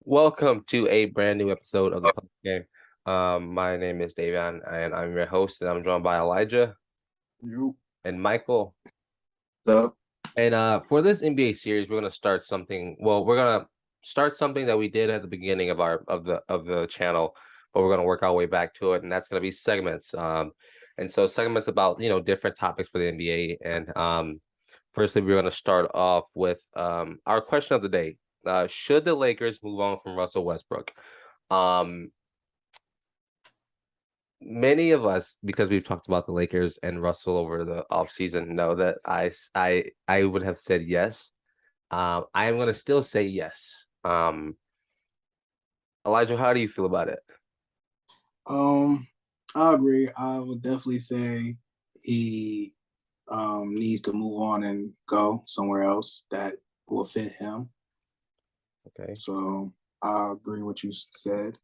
Welcome to a brand new episode of the Post Game. My name is Davion, and I'm your host, and I'm joined by Elijah You. and Michael. So, And for this NBA series, we're gonna start something. Well, we're gonna start something that we did at the beginning of the channel, but we're gonna work our way back to it, and that's gonna be segments. And so segments about different topics for the NBA. And firstly, we're gonna start off with our question of the day. Should the Lakers move on from Russell Westbrook? Um, Many of us, because we've talked about the Lakers and Russell over the offseason, know that I would have said yes. I am gonna still say yes. Elijah, how do you feel about it? um, I agree. I would definitely say he needs to move on and go somewhere else that will fit him. Okay, So I agree with you said.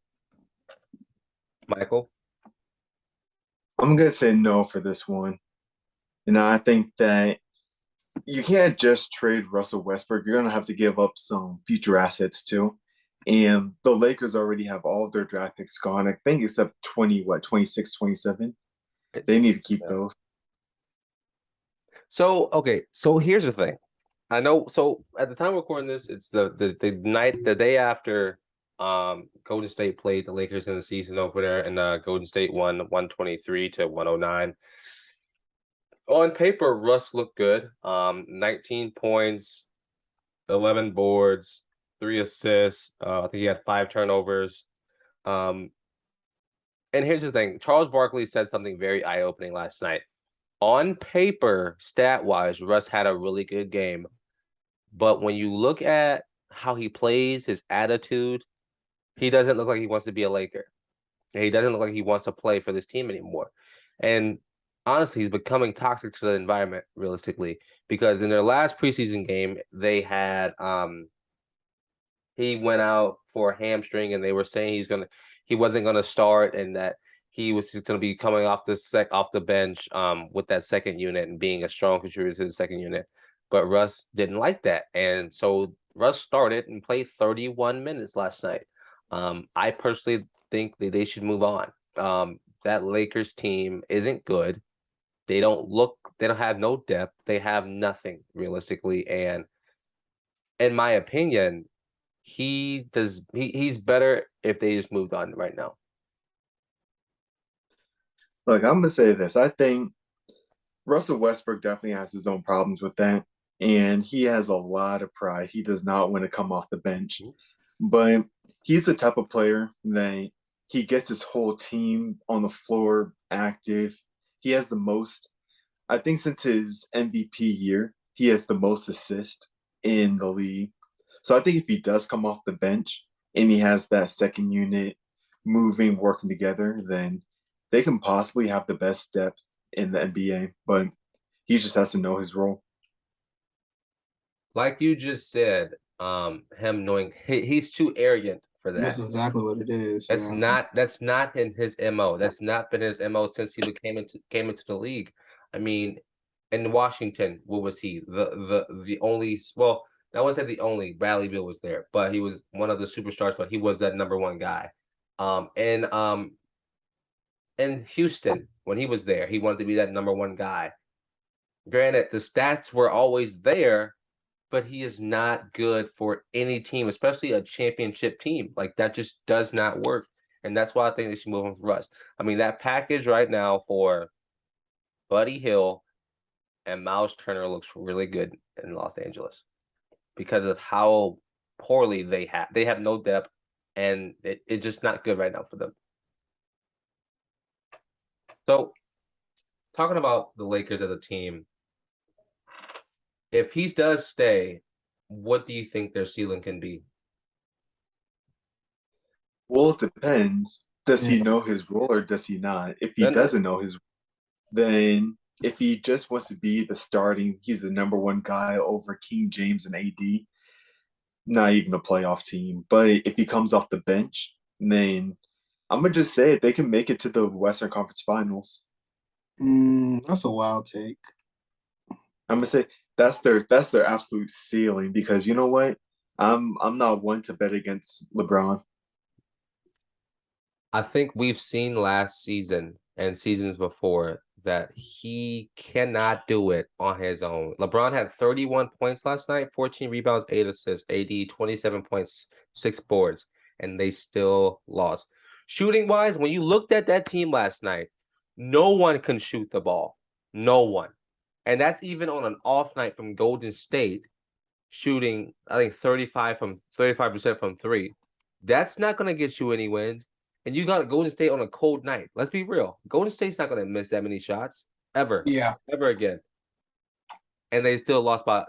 Michael. I'm gonna say no for this one. I think that you can't just trade Russell Westbrook. You're gonna have to give up some future assets too. And the Lakers already have all of their draft picks gone. I think except 26, 27. They need to keep Yeah. those. So okay, so here's the thing. I know. So at the time of recording this, it's the day after Golden State played the Lakers in the season opener, and Golden State won 123 to 109. On paper, Russ looked good. 19 points, 11 boards, 3 assists. I think he had 5 turnovers. Um, and here's the thing: Charles Barkley said something very eye-opening last night. On paper, stat-wise, Russ had a really good game, but when you look at how he plays, his attitude, he doesn't look like he wants to be a Laker. He doesn't look like he wants to play for this team anymore. And honestly, he's becoming toxic to the environment, realistically, because in their last preseason game, they had he went out for a hamstring, and they were saying he wasn't gonna start, and that he was just gonna be coming off the bench with that second unit and being a strong contributor to the second unit. But Russ didn't like that, and so Russ started and played 31 minutes last night. I personally think that they should move on. That Lakers team isn't good. They don't have no depth. They have nothing realistically. And in my opinion, he's better if they just moved on right now. Look, I'm gonna say this. I think Russell Westbrook definitely has his own problems with that. And he has a lot of pride. He does not want to come off the bench. But he's the type of player that he gets his whole team on the floor active. He has the most, I think, since his MVP year, he has the most assists in the league. So I think if he does come off the bench and he has that second unit moving, working together, then they can possibly have the best depth in the NBA. But he just has to know his role. Like you just said, him knowing he's too arrogant for That's that. exactly what it is. Yeah. That's not in his MO. That's not been his MO since he came into the league. I mean, in Washington, what was he? The only, well, I wouldn't say the only, Bradley Beal was there, but he was one of the superstars, but he was that number one guy. And in Houston, when he was there, he wanted to be that number one guy. Granted, the stats were always there, but he is not good for any team, especially a championship team. Like that just does not work. And that's why I think they should move him for us. I mean, that package right now for Buddy Hill and Miles Turner looks really good in Los Angeles because of how poorly they have no depth, and it's just not good right now for them. So talking about the Lakers as a team, if he does stay, what do you think their ceiling can be? Well, it depends. Does Yeah. he know his role or does he not? If he Then that doesn't know his, then if he just wants to be the starting, he's the number one guy over King James and AD, not even a playoff team. But if he comes off the bench, then I'm gonna just say it, they can make it to the Western Conference Finals. That's a wild take. I'm gonna say that's their absolute ceiling because you know what? I'm not one to bet against LeBron. I think we've seen last season and seasons before that he cannot do it on his own. LeBron had 31 points last night, 14 rebounds, 8 assists, AD 27 points, 6 boards, and they still lost. Shooting wise, when you looked at that team last night, no one can shoot the ball. No one. And that's even on an off night from Golden State, shooting, I think 35% from three. That's not gonna get you any wins. And you got Golden State on a cold night. Let's be real. Golden State's not gonna miss that many shots ever, Yeah. ever again. And they still lost by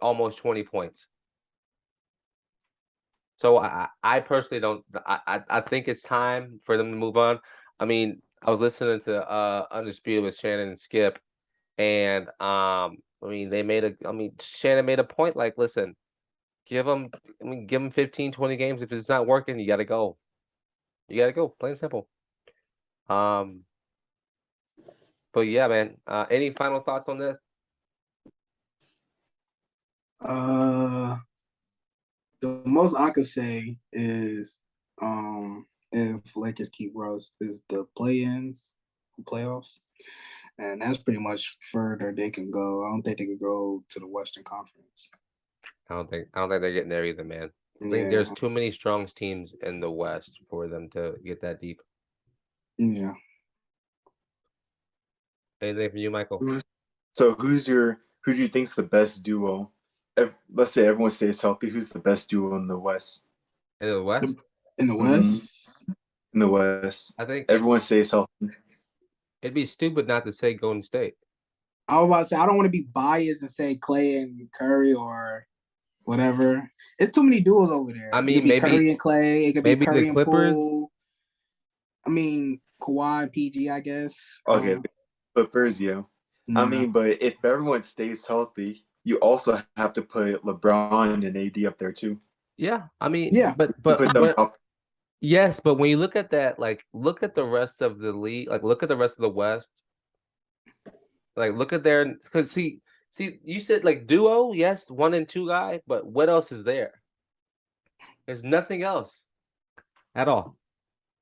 almost 20 points. So I personally don't. I think it's time for them to move on. I mean, I was listening to Undisputed with Shannon and Skip, and I mean Shannon made a point like, listen, give them 15, 20 games. If it's not working, you gotta go. You gotta go. Plain and simple. But yeah, man. Any final thoughts on this? The most I could say is, if Lakers keep Russ, is the play-ins, playoffs, and that's pretty much further they can go. I don't think they could go to the Western Conference. I don't think they're getting there either, man. I think Yeah, there's too many strong teams in the West for them to get that deep. yeah. Anything from you, Michael? So who do you think's the best duo? Let's say everyone stays healthy. Who's the best duo in the West? In the West? In the Mhm. West, In the West, I think everyone stays healthy. it'd be stupid not to say Golden State. I was about to say I don't want to be biased and say Clay and Curry or whatever. It's too many duos over there. I It mean, could be maybe Curry and Clay. It could be maybe the Curry and Clippers. Poole. I mean, Kawhi and PG, I guess. Okay, the Clippers, yeah. I Yeah. mean, but if everyone stays healthy, you also have to put LeBron and AD up there too. Yeah, I mean, Yeah. but You put them up. yes, but when you look at that, like look at the rest of the league, like look at the rest of the West. Like look at their because see, you said like duo, yes, 1 and 2 guy, but what else is there? There's nothing else at all,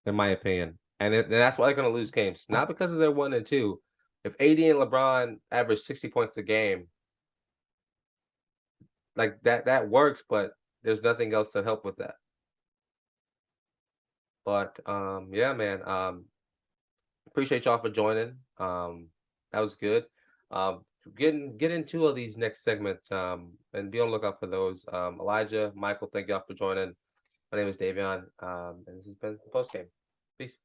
in my opinion. And that's why they're gonna lose games. Not because of their 1 and 2. If AD and LeBron average 60 points a game, like that works, but there's nothing else to help with that. But yeah, man. Appreciate y'all for joining. That was good. Get into all these next segments. And be on the lookout for those. Elijah, Michael, thank y'all for joining. My name is Davion. And this has been the post game. Peace.